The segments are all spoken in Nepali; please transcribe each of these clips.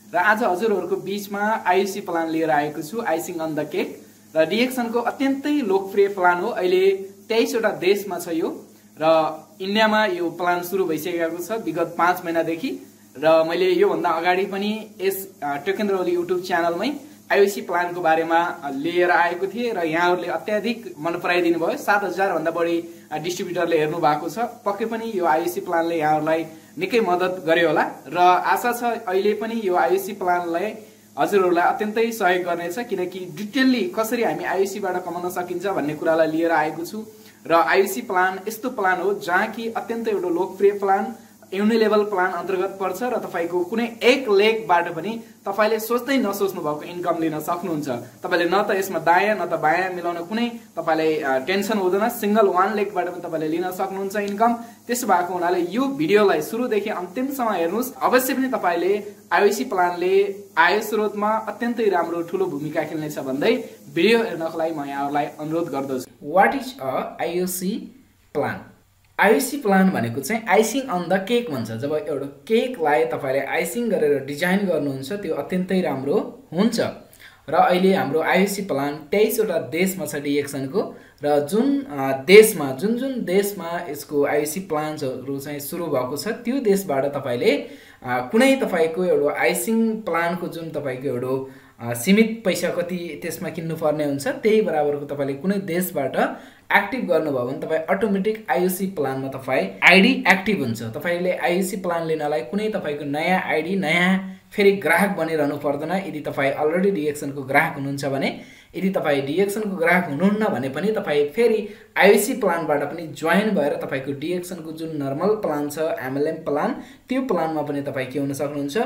र आज हजुरहरूको बीचमा आयुसी प्लान लिएर आएको छु, आइसिङ अन द केक। र डिएक्सनको अत्यन्तै लोकप्रिय प्लान हो। अहिले 23 वटा देशमा छ यो र इन्डियामा यो प्लान सुरु भइसकेको छ विगत 5 महिनादेखि। र मैले यो भन्दा अगाडि पनि यस टेकेन्द्र ओली युट्युब च्यानलमै आयुसी प्लानको बारेमा लिएर आएको थिएँ र यहाँहरूले अत्याधिक मन पराइदिनु भयो। 7000 भन्दा बढी डिस्ट्रिब्युटरले हेर्नु भएको छ। पक्कै पनि यो आयुसी प्लानले यहाँहरूलाई निकै मद्दत गर्यो होला र आशा छ अहिले पनि यो आयुसी प्लानलाई हजुरहरूलाई अत्यन्तै सहयोग गर्नेछ, किनकि डिटेलली कसरी हामी आयुसीबाट कमाउन सकिन्छ भन्ने कुरालाई लिएर आएको छु। र आयुसी प्लान यस्तो प्लान हो जहाँ कि अत्यन्तै एउटा लोकप्रिय प्लान युनिलेभल प्लान अन्तर्गत पर्छ र तपाईको कुनै एक लेगबाट पनि तपाईले सोच्दै नसोच्नु भएको इन्कम लिन सक्नुहुन्छ। तपाईले न त यसमा दायाँ न त बायाँ मिलाउन कुनै तपाईलाई टेन्सन हुँदैन। सिंगल वान लेगबाट पनि तपाईले लिन सक्नुहुन्छ इन्कम। त्यसो भएको हुनाले यो भिडियोलाई सुरुदेखि अन्तिमसम्म हेर्नुस्। अवश्य पनि तपाईले आयुसी प्लानले आय स्रोतमा अत्यन्तै राम्रो ठूलो भूमिका खेल्नेछ भन्दै भिडियो हेर्नको लागि म यहाँहरूलाई अनुरोध गर्दछु। व्हाट इज अ आयुसी प्लान? आयुसी प्लान भनेको चाहिँ आइसिङ अन द केक भन्छ। जब एउटा केकलाई तपाईले आइसिङ गरेर डिजाइन गर्नुहुन्छ त्यो अत्यन्तै राम्रो हुन्छ। र अहिले हाम्रो आयुसी प्लान 23 वटा देशमा छ डिएक्सनको र जुन देशमा यसको आयुसी प्लान्सहरु चाहिँ सुरु भएको छ त्यो देशबाट तपाईले कुनै तपाईको एउटा आइसिङ प्लानको जुन तपाईको एउटा सीमित पैसा कति त्यसमा किन्नु पर्ने हुन्छ त्यही बराबरको तपाईले कुनै देशबाट एक्टिभ गर्नुभयो भने तपाई अटोमेटिक आयुसी प्लानमा तपाई आईडी एक्टिभ हुन्छ। तपाईले आयुसी प्लान लिनलाई कुनै तपाईको नयाँ आईडी नयाँ फेरि ग्राहक बनिरहनु पर्दैन। यदि तपाई अलरेडी डिएक्सनको ग्राहक हुनुहुन्छ भने, यदि तपाई डिएक्सनको ग्राहक हुनुहुन्न भने पनि तपाई फेरि आयुसी प्लानबाट पनि जोइन भएर तपाईको डिएक्सनको जुन नर्मल प्लान छ एमएलएम प्लान त्यो प्लानमा पनि तपाई के हुन सक्नुहुन्छ,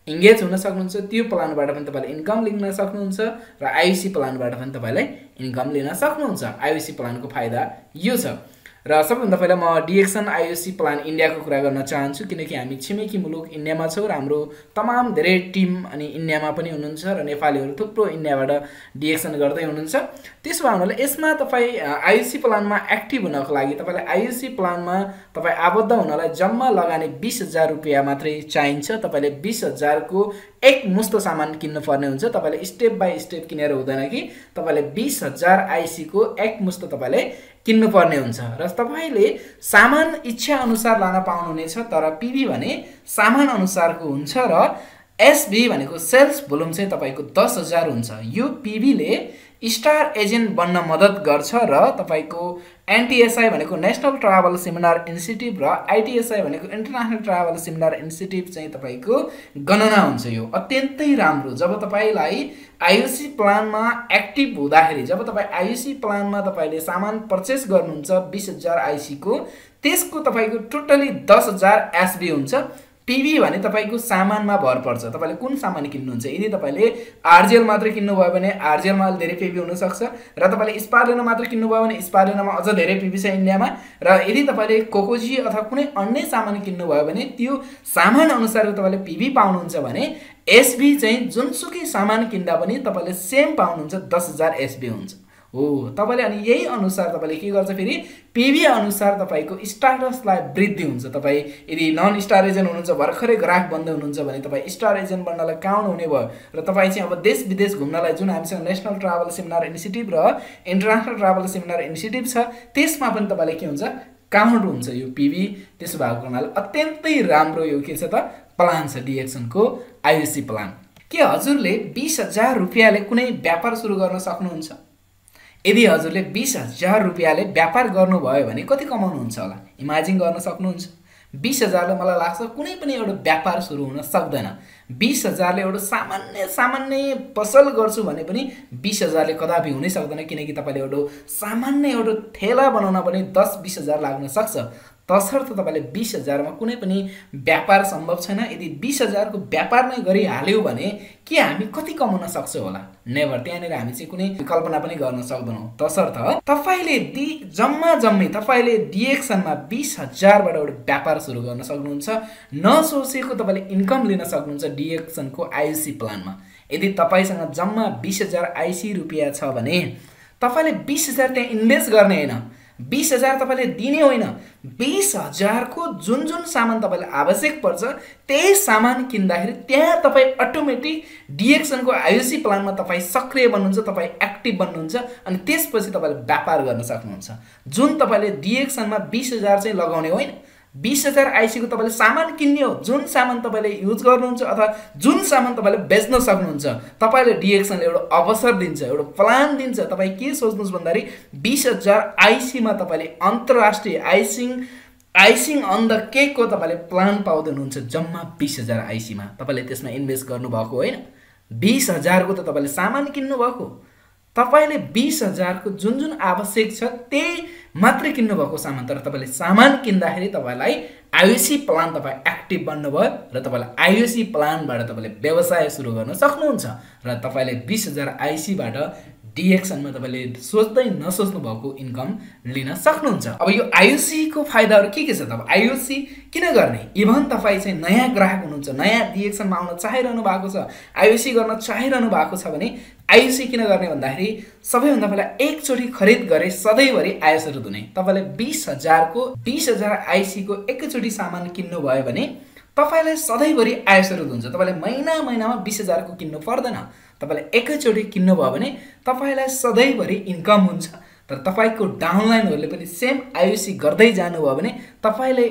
इन्गेज हुन सक्नुहुन्छ। त्यो प्लानबाट पनि तपाईले इन्कम लिन सक्नुहुन्छ र आयुसी प्लानबाट पनि तपाईले इन्कम लिन सक्नुहुन्छ। आयुसी प्लानको फाइदा यो छ। र सबैभन्दा पहिला म डिएक्सन आयुसी प्लान इन्डियाको कुरा गर्न चाहन्छु, किनकि हामी छिमेकी मुलुक इन्डियामा छौँ र हाम्रो तमाम धेरै टिम अनि इन्डियामा पनि हुनुहुन्छ र नेपालीहरू थुप्रो इन्डियाबाट डिएक्सन गर्दै हुनुहुन्छ। त्यसो भए यसमा तपाई आयुसी प्लानमा एक्टिभ हुनको लागि तपाईलाई आयुसी प्लानमा तपाई आबद्ध हुनलाई जम्मा लगानी 20000 रुपैयाँ मात्रै चाहिन्छ। तपाईले 20000 को एक मुस्त सामान किन्नु पर्ने हुन्छ। तपाईले स्टेप बाइ स्टेप किनेर हुँदैन कि तपाईले 20000 आइसी को एक मुस्त तपाईले किन्नु पर्ने हुन्छ र तपाईले सामान इच्छा अनुसार लान पाउनुहुनेछ। तर पीबी भने सामान अनुसारको हुन्छ र एसबी भनेको सेल्स भोल्युम चाहिँ तपाईको 10000 हुन्छ। यो पीबी ले स्टार एजेन्ट बन्न मद्दत गर्छ र तपाईको एनटीएसआई भनेको नेशनल ट्राभल सेमिनार इन्स्टिट्युट र आईटीएसआई भनेको इन्टरनेशनल ट्राभल सेमिनार इन्स्टिट्युट चाहिँ तपाईको गणना हुन्छ। यो अत्यन्तै राम्रो। जब तपाईलाई आयुसी प्लानमा एक्टिभ हुँदाखेरि, जब तपाई आयुसी प्लानमा तपाईले सामान पर्चेस गर्नुहुन्छ 20000 आइसी को, त्यसको तपाईको टोटली 10000 एसबी हुन्छ। पीबी भने तपाईको सामानमा भर पर्छ, तपाईले कुन सामान किन्नुहुन्छ। यदि तपाईले आरजेल मात्र किन्नुभयो भने आरजेलमा अलि धेरै पीबी हुन सक्छ र तपाईले स्पार्लेनो मात्र किन्नुभयो भने स्पार्लेनोमा अझ धेरै पीबी छ इन्डियामा। र यदि तपाईले कोकोजी अथवा कुनै अन्य सामान किन्नुभयो भने त्यो सामान अनुसारको तपाईले पीबी पाउनुहुन्छ भने एसबी चाहिँ जुनसुकै सामान किन्दा पनि तपाईले सेम पाउनुहुन्छ, 10000 एसबी हुन्छ। हो तपाईले अनि यही अनुसार तपाईले के गर्छ, फेरि पीबी अनुसार तपाईको स्टाटसलाई वृद्धि हुन्छ। तपाई यदि नन स्टार एजेन्ट हुनुहुन्छ, भर्खरै ग्राहक बन्दै हुनुहुन्छ भने तपाई स्टार एजेन्ट बन्नलाई काउन्ट हुने भयो र तपाई चाहिँ अब देश विदेश घुम्नलाई जुन हामीसँग नेशनल ट्राभल सेमिनार इन्स्टिट्युट र इन्टरनेशनल ट्राभल सेमिनार इन्स्टिट्युट छ त्यसमा पनि तपाईले के हुन्छ, काउन्ट हुन्छ यो पीबी। त्यसो भएको हुनाले अत्यन्तै राम्रो यो के छ त प्लान छ डिएक्सनको आयुसी प्लान। के हजुरले 20000 रुपैयाँले कुनै व्यापार सुरु गर्न सक्नुहुन्छ? यदि हजुरले 20000 रुपैयाँले व्यापार गर्नुभयो भने कति कमाउनुहुन्छ होला इमेजिन गर्न सक्नुहुन्छ? 20000 ले मलाई लाग्छ कुनै पनि एउटा व्यापार सुरु हुन सक्दैन। 20000 ले एउटा सामान्य पसल गर्छु भने पनि 20000 ले कदापि हुनै सक्दैन, किनकि तपाईले एउटा सामान्य एउटा ठेला बनाउन पनि 10-20000 लाग्न सक्छ। तसर्थ तपाईले 20000 मा कुनै पनि व्यापार सम्भव छैन। यदि 20000 को व्यापार नै गरिहाल्यौ भने के हामी कति कमाउन सक्छौं होला? नेभर। त्यहाँनिर हामी चाहिँ कुनै कल्पना पनि गर्न सक्दैनौं। तसर्थ तपाईले जम्मै तपाईले डिएक्सनमा 20000 बाट एउटा व्यापार सुरु गर्न सक्नुहुन्छ। नसोचेको तपाईले इन्कम लिन सक्नुहुन्छ डिएक्सनको आइसी प्लानमा। यदि तपाईसँग जम्मा 20000 आइसी रुपैयाँ छ भने तपाईले 20000 त्यहाँ इन्भेस्ट गर्ने हैन, 20,000 तपाईँले दिने होइन, 20,000 को जुन जुन सामान तपाईँलाई आवश्यक पर्छ त्यही सामान किन्दाखेरि त्यहाँ तपाईँ अटोमेटिक डिएक्सनको आयुसी प्लानमा तपाईँ सक्रिय बन्नुहुन्छ, तपाईँ एक्टिभ बन्नुहुन्छ अनि त्यसपछि तपाईँले व्यापार गर्न सक्नुहुन्छ। जुन तपाईँले डिएक्सनमा 20,000 चाहिँ लगाउने होइन, 20,000 आइसी को तपाईँले सामान किन्ने हो। जुन सामान तपाईँले युज गर्नुहुन्छ अथवा जुन सामान तपाईँले बेच्न सक्नुहुन्छ, तपाईँले डिएक्सनले एउटा अवसर दिन्छ, एउटा प्लान दिन्छ। तपाईँ के सोच्नुहोस् भन्दाखेरि 20,000 आइसीमा तपाईँले अन्तर्राष्ट्रिय आइसिङ अन द केक को तपाईँले प्लान पाउँदै हुनुहुन्छ। जम्मा 20,000 आइसीमा तपाईँले त्यसमा इन्भेस्ट गर्नुभएको होइन, 20,000 को त तपाईँले सामान किन्नु भएको। तपाईले 20,000 को जुन जुन आवश्यक छ त्यही मात्रै किन्नु भएको सामान, तर तपाईले सामान किन्दाखेरि तपाईलाई आयुसी प्लान तपाईँ एक्टिभ बन्नुभयो र तपाईलाई आयुसी प्लानबाट तपाईले व्यवसाय सुरु गर्न सक्नुहुन्छ र तपाईले 20,000 आइसीबाट डिएक्सनमा तपाईले सोच्दै नसोच्नु भएको इन्कम लिन सक्नुहुन्छ। अब यो आयुसी को फाइदाहरु के छ त? आयुसी किन गर्ने? इभन तपाईँ चाहिँ नयाँ ग्राहक हुनुहुन्छ, नयाँ डिएक्सनमा आउन चाहिरहनु भएको छ, आयुसी गर्न चाहिरहनु भएको छ भने आयुसी किन गर्ने भन्दाखेरि सबैभन्दा पहिला एकचोटी खरिद गरे सधैँभरि आय स्रोत हुने। तपाईले 20,000 आइसी को एकचोटी सामान किन्नु भयो भने तपाईलाई सधैँभरि आय स्रोत हुन्छ। तपाईले महिनामा 20,000 को किन्नु पर्दैन। तपाईले एकैचोटी किन्नु भयो भने तपाईलाई सधैँभरि इन्कम हुन्छ। तर तपाईको डाउनलाइनहरुले पनि सेम आयुसी गर्दै जानुभयो भने तपाईले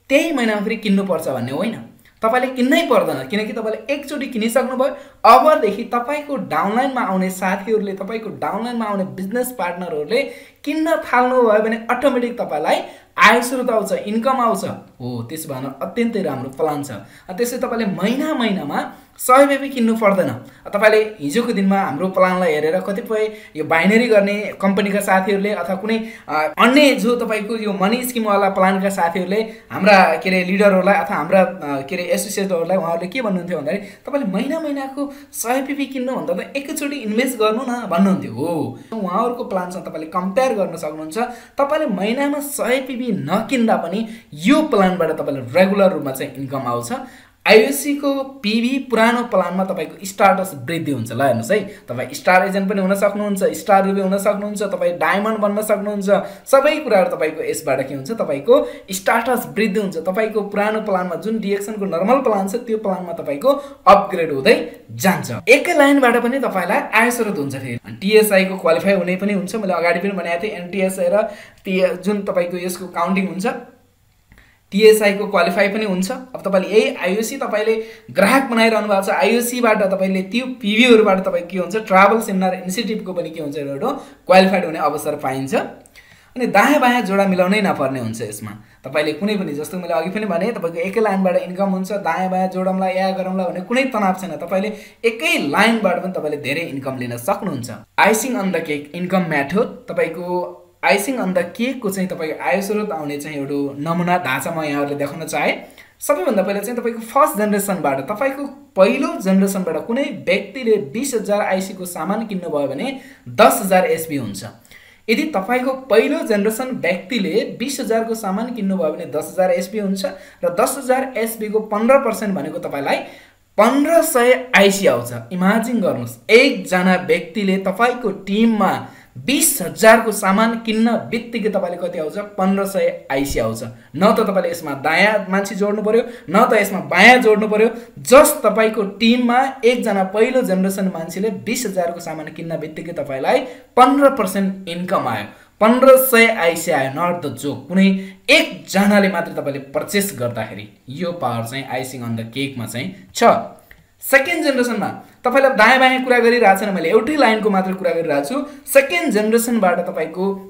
त्यही महिनामा फेरि किन्नु पर्छ भन्ने होइन, तपाईले किन्नै पर्दैन, किनकि तपाईले एकचोटी किनिसक्नु भयो। अबदेखि तपाईको डाउनलाइनमा आउने साथीहरुले, तपाईको डाउनलाइनमा आउने बिजनेस पार्टनरहरुले किन्न थाल्नु भयो भने अटोमेटिक तपाईलाई आय स्रोत आउँछ, इन्कम आउँछ। हो, त्यसो भए अत्यन्तै राम्रो प्लान छ। त्यसै तपाईले महिनामा 100 रुपैयाँ किन्नु पर्दैन। तपाईले हिजोको दिनमा हाम्रो प्लानलाई हेरेर कतिपय यो बाइनरी गर्ने कम्पनीका साथीहरुले अथवा कुनै अन्य जो तपाईको यो मनी स्किम वाला प्लानका साथीहरुले हाम्रा के रे लिडरहरुलाई अथवा हाम्रा के रे एसोसिएटहरुलाई उहाँहरुले के भन्नुहुन्थ्यो भन्दाखेरि तपाईले महिनाको 100 रुपैयाँ किन्नु भन्दा त एकैचोटी इन्भेस्ट गर्नु न भन्नुहुन्थ्यो। हो, उहाँहरुको प्लानसँग तपाईले कम्पेयर गर्न सक्नुहुन्छ। तपाईले महिनामा 100 रुपैयाँ नकिन्दा पनि यो प्लानबाट तपाईले रेगुलर रूपमा चाहिँ इन्कम आउँछ। आयुसी को पीवी पुरानो प्लानमा तपाईको स्टाटस वृद्धि हुन्छ। ल हेर्नुस् है, तपाई स्टार एजेन्ट पनि हुन सक्नुहुन्छ, स्टार रुबी हुन सक्नुहुन्छ, तपाई डायमन्ड बन्न सक्नुहुन्छ। सबै कुराहरु तपाईको यसबाट के हुन्छ, तपाईको स्टाटस वृद्धि हुन्छ। तपाईको पुरानो प्लानमा जुन डिएक्सन को नर्मल प्लान छ त्यो प्लानमा तपाईको अपग्रेड हुँदै जान्छ। एकै लाइनबाट पनि तपाईलाई आय स्रोत हुन्छ। फेरि टीएसआई को क्वालिफाई हुने पनि हुन्छ। मैले अगाडि पनि भनेको थिएँ, एनटीएसआई र जुन तपाईको यसको काउन्टिङ हुन्छ टीएसआई को क्वालिफाई पनि हुन्छ। अब तपाईले यही आयुसी तपाईले ग्राहक बनाइरहनु भएको छ। आयुसीबाट तपाईले त्यो पीवीहरुबाट तपाई के हुन्छ, ट्राभल सेमिनार इनिसिएटिभ को पनि के हुन्छ, एउटा क्वालिफाइड हुने अवसर पाइन्छ। अनि दायाँ बायाँ जोडा मिलाउनै नपर्ने हुन्छ यसमा। तपाईले कुनै पनि, जस्तो मैले अघि पनि भने, तपाईको एकै लाइनबाट इन्कम हुन्छ, दायाँ बायाँ जोडौँला या गरौँला भन्ने कुनै तनाव छैन। तपाईले एकै लाइनबाट पनि तपाईले धेरै इन्कम लिन सक्नुहुन्छ। Icing on the cake income method, तपाईको आइसिङ अन द केक को चाहिँ तपाईको आय स्रोत आउने चाहिँ एउटा नमुना ढाँचा म यहाँहरुले देखाउन चाहे। सबैभन्दा पहिला चाहिँ तपाईको फर्स्ट जेनेरेसनबाट, तपाईको पहिलो जेनेरेसनबाट कुनै व्यक्तिले 20,000 आइसी को सामान किन्नु भयो भने 10,000 एसबी हुन्छ। यदि तपाईको पहिलो जेनेरेसन व्यक्तिले 20,000 को सामान किन्नु भयो भने 10,000 एसबी हुन्छ र 10,000 एसबी को 15% भनेको तपाईलाई 1500 आइसी आउँछ। इमेजिन गर्नुस्, एक जना व्यक्तिले तपाईको टिममा 20,000 को सामान किन्न बित्तिकै तपाईले कति आउँछ, 1500 आइसी आउँछ। न त तपाईले यसमा दायाँ मान्छे जोड्नु पर्यो, न त यसमा बायाँ जोड्नु पर्यो। जस्ट तपाईको टिममा एक जना पहिलो जेनेरेसन मान्छेले 20,000 को सामान किन्न बित्तिकै तपाईलाई 15% इन्कम आयो, 1500 आइसी आयो। नट द जोक, कुनै एक जनाले मात्र तपाईले पर्चेस गर्दाखेरि यो पावर चाहिँ आइसिङ अन द केकमा चाहिँ छ। सेकेन्ड जेनेरेसनमा तपाईलाई दायाँ बायाँ कुरा गरिरहेको छैन, मैले एउटै लाइनको मात्र कुरा गरिरहेको छु। सेकेन्ड जेनेरेसनबाट तपाईको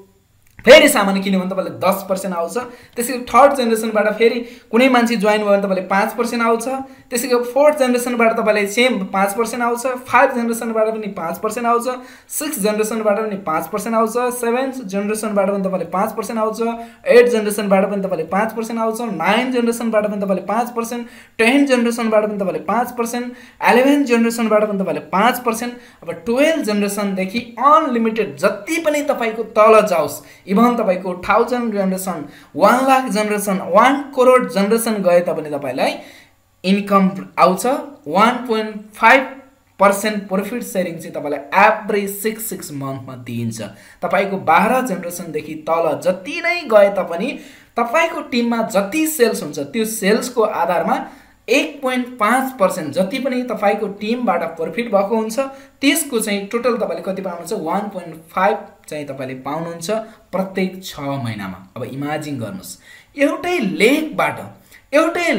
फेरि सामान किन्यो भने तपाईले 10% आउँछ। त्यसैगरी थर्ड जेनेरेसनबाट फेरि कुनै मान्छे जोइन भयो भने तपाईले 5% आउँछ। त्यसैगरी फोर्थ जेनेरेसनबाट तपाईले सेम 5% आउँछ। 5 जेनेरेसनबाट पनि 5% आउँछ। 6 जेनेरेसनबाट पनि 5% आउँछ। 7 जेनेरेसनबाट पनि तपाईले 5% आउँछ। 8 जेनेरेसनबाट पनि तपाईले 5% आउँछ। 9 जेनेरेसनबाट पनि तपाईले 5%, 10 जेनेरेसनबाट पनि तपाईले 5%, 11 जेनेरेसनबाट पनि तपाईले 5%। अब 12 जेनेरेसन देखि अनलिमिटेड जति पनि तपाईको तल जाओस्, इभन तपाईको 1000 generation, 1 lakh generation, 1 crore generation गए तापनि तपाईलाई इन्कम आउँछ। 1.5 15% प्रॉफिट सेयरिङ चाहिँ तपाईलाई एभरेज 6 मन्थमा दिइन्छ। तपाईको 12 जेनेरेसनदेखि तल जति नै गए तापनि तपाईको टिममा जति सेल्स हुन्छ त्यो सेल्सको आधारमा 1.5% जति पनि तपाईको टिमबाट प्रॉफिट भएको हुन्छ त्यसको चाहिँ टोटल तपाईले कति पाउनुहुन्छ 1.5 चाहिँ तपाईले पाउनुहुन्छ प्रत्येक 6 महिनामा। अब इमेजिन गर्नुस् एउटै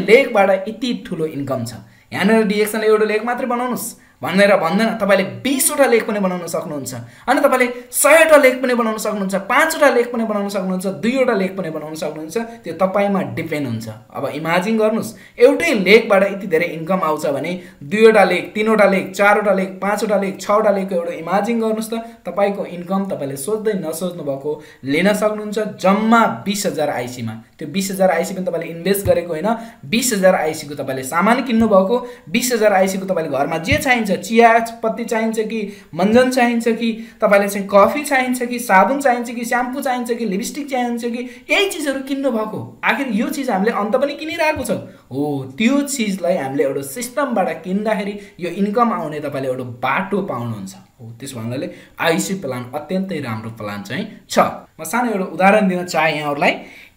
लेखबाट यति ठुलो इन्कम छ। यहाँनेर डिएक्सनले एउटा लेख मात्रै बनाउनुस् भनेर भन्दैन, तपाईले 20 वटा लेख पनि बनाउन सक्नुहुन्छ, अनि तपाईले 100 वटा लेख पनि बनाउन सक्नुहुन्छ, 5 वटा लेख पनि बनाउन सक्नुहुन्छ, 2 वटा लेख पनि बनाउन सक्नुहुन्छ। त्यो तपाईमा डिपेन्ड हुन्छ। अब इमेजिन गर्नुस् एउटै लेखबाट यति धेरै इन्कम आउँछ भने 2 वटा लेख, 3 वटा लेख, 4 वटा लेख, 5 वटा लेख, 6 वटा लेखको एउटा इमेजिन गर्नुस् त तपाईको इन्कम तपाईले सोच्दै नसोच्नु भएको लिन सक्नुहुन्छ जम्मा 20000 आईसी मा। त्यो 20000 आईसी पनि तपाईले इन्भेस्ट गरेको हैन, 20000 आईसी को तपाईले सामान किन्नु भएको, 20000 आईसी को तपाईले घरमा जे चाहिन्छ, चिया पत्ती चाहिन्छ कि मञ्जन चाहिन्छ कि तपाईले चाहिँ कफी चाहिन्छ कि साबुन चाहिन्छ कि स्याम्पू चाहिन्छ कि लिपस्टिक चाहिन्छ कि यही चीजहरु किन्नु भएको। आखिर यो चीज हामीले अन्त पनि किनिरहेको छौं हो, त्यो चीजलाई हामीले एउटा सिस्टमबाट किन्दाखेरि यो इन्कम आउने तपाईले एउटा बाटो पाउनुहुन्छ हो। त्यसो भन्नाले आईसी प्लान अत्यन्तै राम्रो प्लान चाहिँ छ। म सानो एउटा उदाहरण दिन चाहे यहाँहरुलाई।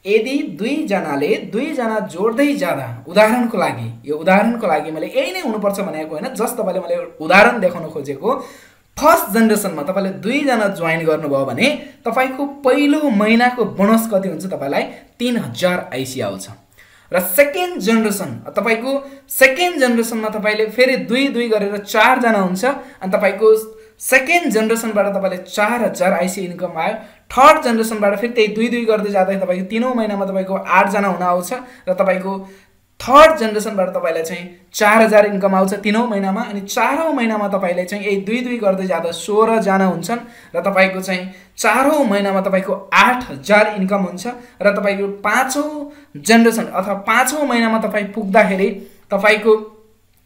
यदि 2 जना जोड्दै जाँदा उदाहरणको लागि मैले यही नै हुनुपर्छ भनेको हैन, जस्ट तपाईले मैले उदाहरण देखाउन खोजेको फर्स्ट जेनेरेसनमा तपाईले 2 जना जोइन गर्नुभयो भने तपाईको पहिलो महिनाको बोनस कति हुन्छ तपाईलाई 3000 आईसी आउँछ। र सेकेन्ड जेनेरेसनमा तपाईले फेरि 2 गरेर 4 जना हुन्छ, अनि तपाईको सेकेन्ड जेनेरेसनबाट तपाईले 4000 आईसी इन्कम आयो। थर्ड जेनेरेसनबाट फेरि त्यही 2 गर्दै जाँदा तपाईको 3औं महिनामा तपाईको 8 जना हुन आउँछ, र तपाईको थर्ड जेनेरेसनबाट तपाईलाई चाहिँ 4000 इन्कम आउँछ 3औं महिनामा, अनि 4औं महिनामा तपाईले चाहिँ यही 2 गर्दै जाँदा 16 जना हुन्छन्, र तपाईको चाहिँ 4औं महिनामा तपाईको 8000 इन्कम हुन्छ, र तपाईको 5औं जेनेरेसन अथवा 5औं महिनामा तपाई पुग्दाखेरि तपाईको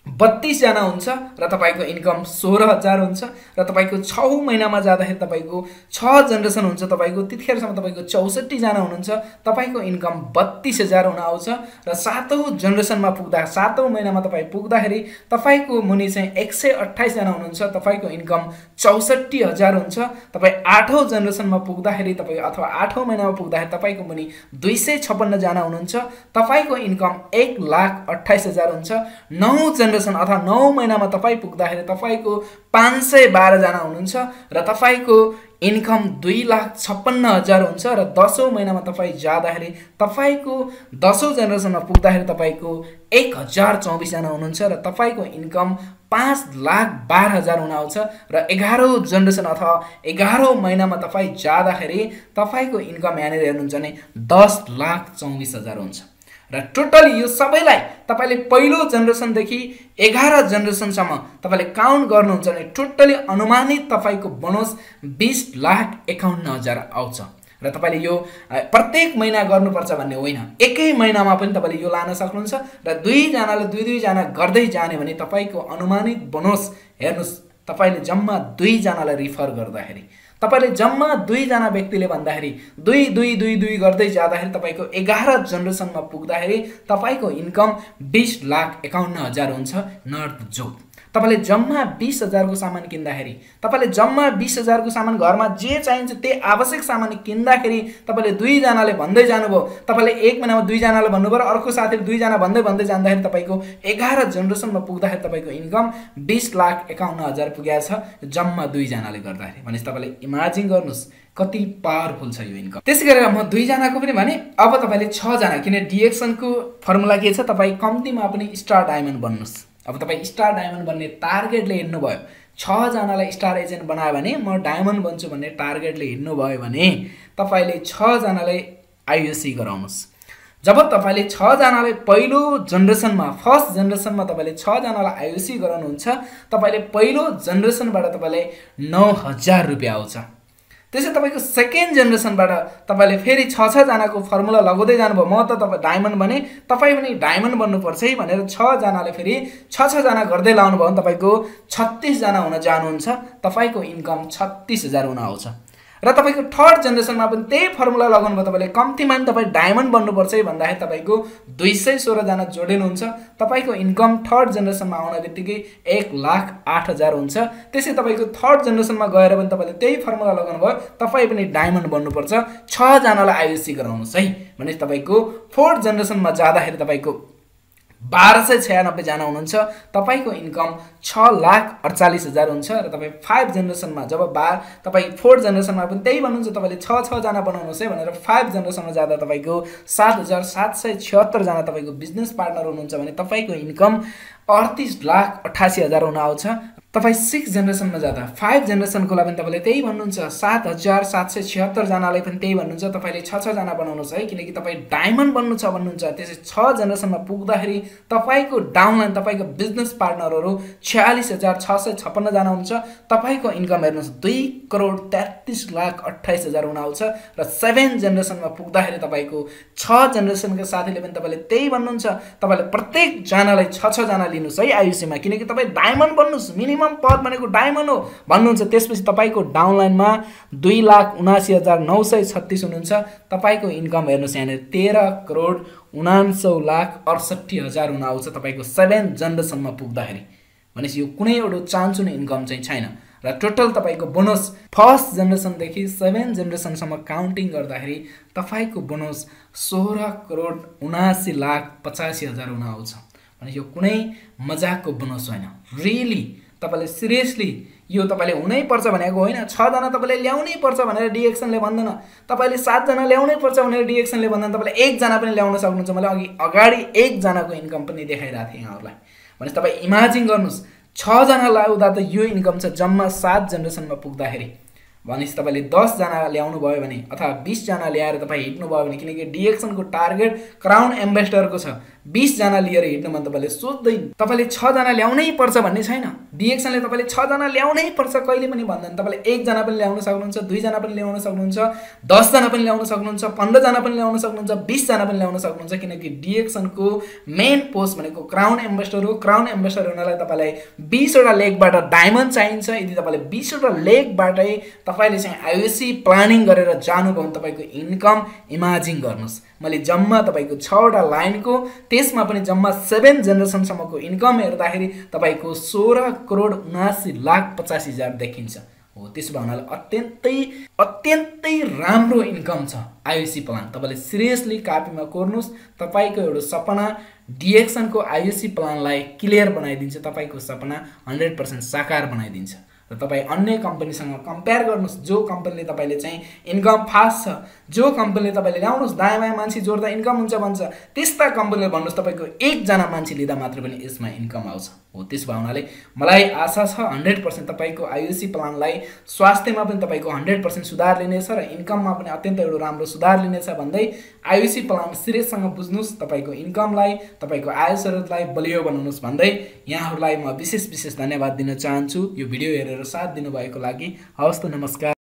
32 जना हुन्छ, र तपाईको इन्कम 16000 हुन्छ, र तपाईको 6औं महिनामा जाँदाखेरि तपाईको 6 जेनेरेसन हुन्छ, तपाईको त्यतिखेरसम्म तपाईको 64 जना हुनुहुन्छ, तपाईको इन्कम 32000 हुन आउँछ, र 7औं जेनेरेसनमा पुग्दा 7औं महिनामा तपाई पुग्दाखेरि तपाईको मुनि चाहिँ 128 जना हुनुहुन्छ, तपाईको इन्कम 64000 हुन्छ। तपाई 8औं जेनेरेसनमा पुग्दाखेरि तपाईको अथवा 8औं महिनामा पुग्दाखेरि तपाईको मुनि 256 जना हुनुहुन्छ, तपाईको इन्कम 1,28,000 हुन्छ। 9औं जेनेरेसन अथवा 9 महिनामा तपाई पुग्दाखेरि तपाईको 512 जना हुनुहुन्छ, र तपाईको इन्कम 2,56,000 हुन्छ, र 10औं महिनामा तपाई जाँदाखेरि तपाईको 10औं जेनेरेसनमा पुग्दाखेरि तपाईको 1024 जना हुनुहुन्छ, र तपाईको इन्कम 5,12,000 हुन आउँछ, र 11औं जेनेरेसन अथवा 11औं महिनामा तपाई जाँदाखेरि तपाईको इन्कम यहाँनिर हेर्नुहुन्छ भने 10,24,000 हुन्छ। र टोटली यो सबैलाई तपाईले पहिलो जेनेरेसनदेखि 11 जेनेरेसनसम्म तपाईले काउन्ट गर्नुहुन्छ भने टोटली अनुमानित तपाईको बोनस 20,51,000 आउँछ। र तपाईले यो प्रत्येक महिना गर्नुपर्छ भन्ने होइन, एकै महिनामा पनि तपाईले यो लान सक्नुहुन्छ, र 2 जनाले 2 जना गर्दै जाने भने तपाईको अनुमानित बोनस हेर्नुस्, तपाईले जम्मा 2 जनालाई रिफर गर्दाखेरि तपाईले जम्मा 2 जना व्यक्तिले भन्दाखेरि 2 गर्दै जाँदाखेरि तपाईको 11 जेनेरेसनमा पुग्दाखेरि तपाईको इन्कम 20,51,000 हुन्छ। नर्थ जोक तपाईले जम्मा 20000 को सामान किन्दाखेरि, तपाईले जम्मा 20000 को सामान घरमा जे चाहिन्छ त्यही आवश्यक सामान किन्दाखेरि तपाईले 2 जनाले भन्दै जानुभयो, तपाईले एक महिनामा 2 जनाले भन्नुभयो, अर्को साथीले 2 जना भन्दै जाँदाखेरि तपाईको 11 जेनेरेसनमा पुग्दाखेरि तपाईको इन्कम 20,51,000 पुगेछ जम्मा 2 जनाले गर्दाखेरि। भनेपछि तपाईले इमेजिन गर्नुस् कति पावरफुल छ यो इन्कम। त्यसैगरी म 2 जनाको पनि भने, अब तपाईले 6 जना, किन डिएक्सन को फर्मुला के छ, तपाई कम्तीमा पनि स्टार डायमन्ड बन्नुस्। अब तपाई स्टार डायमन्ड बन्ने टार्गेटले हिड्नु भयो, 6 जनालाई स्टार एजेन्ट बनायो भने म डायमन्ड बन्छु भन्ने टार्गेटले हिड्नु भयो भने तपाईले 6 जनालाई आईओसी गराउनुस्। जब तपाईले 6 जनालाई पहिलो जेनेरेसनमा फर्स्ट जेनेरेसनमा तपाईले 6 जनालाई आईओसी गराउनुहुन्छ, तपाईले पहिलो जेनेरेसनबाट तपाईले 9000 रुपैयाँ आउँछ। त्यसै तपाईको सेकेन्ड जेनेरेसनबाट तपाईले फेरि 6 जनाको फर्मुला लगाउँदै जानुभयो, म त तपाई डायमन्ड बने, तपाई पनि डायमन्ड बन्नुपर्छ है भनेर 6 जनाले फेरि 6 जना गर्दै लाउनु भयो भने तपाईको 36 जना हुन जानुहुन्छ, तपाईको इन्कम 36,000 हुन आउँछ। र तपाईको थर्ड जेनेरेसनमा पनि त्यही फर्मुला लगाउनु भयो तपाईले कम्तीमा पनि तपाई डायमन्ड बन्नुपर्छ है भन्दाखेरि तपाईको 216 जना जोडिनुहुन्छ तपाईको इन्कम थर्ड जेनेरेसनमा आउने बित्तिकै 1,08,000 हुन्छ। त्यसै तपाईको थर्ड जेनेरेसनमा गएर पनि तपाईले त्यही फर्मुला लगाउनु भयो तपाई पनि डायमन्ड बन्नुपर्छ। 6 जनालाई आयुसी गराउनुस् है भने तपाईको फोर्थ जेनेरेसनमा जाँदाखेरि तपाईको 1296 जना हुनुहुन्छ तपाईको इन्कम 6,48,000 हुन्छ र तपाई 5 जेनेरेसनमा जब तपाई फोर्थ जेनेरेसनमा पनि त्यही भन्नुहुन्छ तपाईले 6 जना बनाउनुस् है भनेर 5 जेनेरेसनमा जाँदा तपाईको 7,776 जना तपाईको बिजनेस पार्टनर हुनुहुन्छ भने तपाईको इन्कम 38,88,000 हुन आउँछ। तपाई 6 जेनेरेसनमा जाँदा 5 जेनेरेसनको लागि पनि तपाईले त्यही भन्नुहुन्छ 7,776 जनालाई पनि त्यही भन्नुहुन्छ तपाईले 6 जना बनाउनुस् है किनकि तपाई डायमन्ड बन्नु छ भन्नुहुन्छ। त्यसै 6 जेनेरेसनमा पुग्दाखेरि तपाईको डाउनलाइन तपाईको बिजनेस पार्टनरहरु 46,656 जना हुन्छ तपाईको इन्कम हेर्नुस् 2,33,28,000 हुन आउँछ र 7 जेनेरेसनमा पुग्दाखेरि तपाईको 6 जेनेरेसनका साथीले पनि तपाईले त्यही भन्नुहुन्छ तपाईले प्रत्येक जनालाई 6 जना लिनुस् है आयुसीमा किनकि तपाई डायमन्ड बन्नुस् मिनिमम पद भनेको डायमन्ड हो भन्नुहुन्छ। त्यसपछि तपाईको डाउनलाइनमा 2,79,936 हुनुहुन्छ तपाईको इन्कम हेर्नुस् यहाँ 13,49,68,000 हुन आउँछ तपाईको 7 जेनेरेसनमा पुग्दाखेरि। भनेपछि यो कुनै एउटा चान्चुने इन्कम चाहिँ छैन र टोटल तपाईको बोनस फर्स्ट जेनेरेसनदेखि 7 जेनेरेसनसम्म काउन्टिङ गर्दाखेरि तपाईको बोनस 16,79,85,000 हुन आउँछ। भने यो कुनै मजाकको बोनस होइन रियली तपाईले सिरियसली यो तपाईले हुनै पर्छ भनेको होइन। 6 जना तपाईले ल्याउनै पर्छ भनेर डिएक्सनले भन्दैन तपाईले 7 जना ल्याउनै पर्छ भनेर डिएक्सनले भन्दैन तपाईले 1 जना पनि ल्याउन सक्नुहुन्छ। मैले अगाडि 1 जनाको इन्कम पनि देखाइरा थिए यहाँहरुलाई भने तपाई इमेजिन गर्नुस् 6 जना ल्याउँदा त यो इन्कम छ जम्मा 7 जेनेरेसनमा पुग्दाखेरि भनेपछि तपाईले 10 जना ल्याउनु भयो भने अथवा 20 जना ल्याएर तपाई हिट्नु भयो भने किनकि डिएक्सन को टार्गेट क्राउन एम्बेसडर को छ 20 जना लिएर हिट्नु मन तपाईले सोच्दै तपाईले 6 जना ल्याउनै पर्छ भन्ने छैन। डिएक्सनले तपाईले 6 जना ल्याउनै पर्छ कहिले पनि भन्दैन तपाईले 1 जना पनि ल्याउन सक्नुहुन्छ 2 जना पनि ल्याउन सक्नुहुन्छ 10 जना पनि ल्याउन सक्नुहुन्छ 15 जना पनि ल्याउन सक्नुहुन्छ 20 जना पनि ल्याउन सक्नुहुन्छ किनकि डिएक्सन को मेन पोस्ट भनेको क्राउन एम्बेसडर हो। क्राउन एम्बेसडर हुनलाई तपाईलाई 20 वटा लेगबाट डायमन्ड चाहिन्छ। यदि तपाईले 20 वटा लेगबाटै तपाईले चाहिँ आयुसी प्लानिङ गरेर जानु भयो तपाईको इन्कम इमेजिन गर्नुस् मैले जम्मा तपाईको 6 वटा लाइनको त्यसमा पनि जम्मा 7 जेनेरेसन सम्मको इन्कम हेर्दाखेरि तपाईको 16,79,85,000 देखिन्छ हो। त्यसो भएनाले अत्यन्तै राम्रो इन्कम छ आयुसी प्लान। तपाईले सिरियसली कापीमा कोर्नुस् तपाईको एउटा सपना डिएक्सन को आयुसी प्लानलाई क्लियर बनाइदिन्छ तपाईको सपना 100% साकार बनाइदिन्छ र तपाई अन्य कम्पनीसँग कम्पेयर गर्नुस् जो कम्पनीले तपाईले चाहिँ इन्कम फास्ट छ जो कम्पनीले तपाईले ल्याउनुस् दायाँ बायाँ मान्छे जोड्दा इन्कम हुन्छ भन्छ त्यस्ता कम्पनीले भन्नुस् तपाईको 1 जना मान्छे लिदा मात्र पनि यसमा इन्कम आउँछ हो। त्यस भावनाले मलाई आशा छ 100% तपाईको आयुसी प्लानलाई स्वास्थ्यमा पनि तपाईको 100% सुधार लिनेछ र इन्कममा पनि अत्यन्त एउटा राम्रो सुधार लिनेछ भन्दै आयुसी प्लान सिरियससँग बुझ्नुस् तपाईको इन्कमलाई तपाईको आय स्रोतलाई बलियो बनाउनुस् भन्दै यहाँहरुलाई म विशेष धन्यवाद दिन चाहन्छु यो भिडियो हेरेर साथ दिनुभएको लागि। हवस् त नमस्कार।